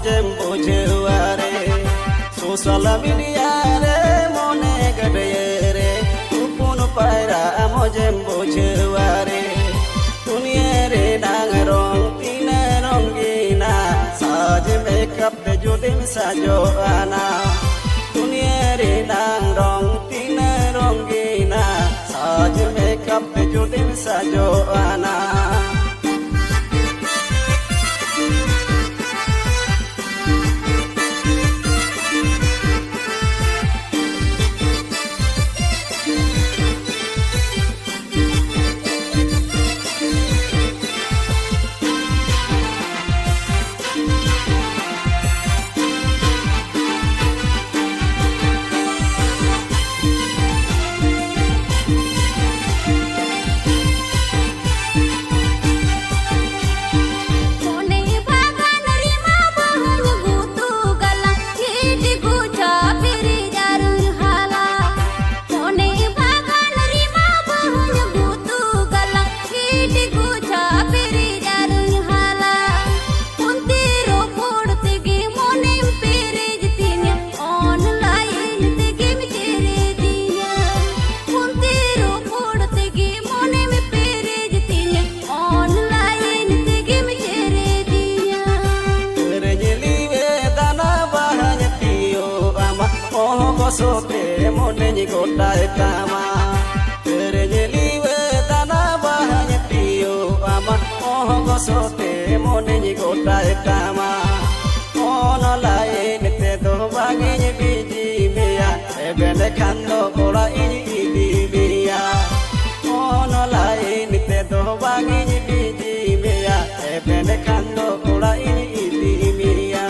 मोजेम बुझुआरे social media रे मोने गडये रे उपुन पायरा मोजेम बुझुआरे दुनिया रे नांग रंग तीन रंगीना साज मेकअप पे जुदिम साजो आना दुनिया रे नांग रंग तीन रंगीना साज मेकअप पे जुदिम साजो आना sote monenyi kota etama terenyeliwe tana bahanya tio ama oh sote monenyi kota etama ono lain te do bagenyi biji meya ebene kando kola ini bibiya ono lain te do bagenyi biji meya ebene kando kola ini bibiya.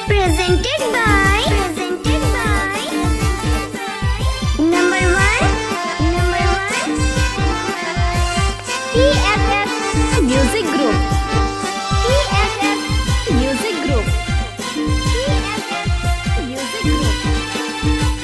Presented by number one PFF Music Group. PFF Music Group. PFF Music Group.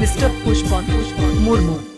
Mr. Pushpan Murmu.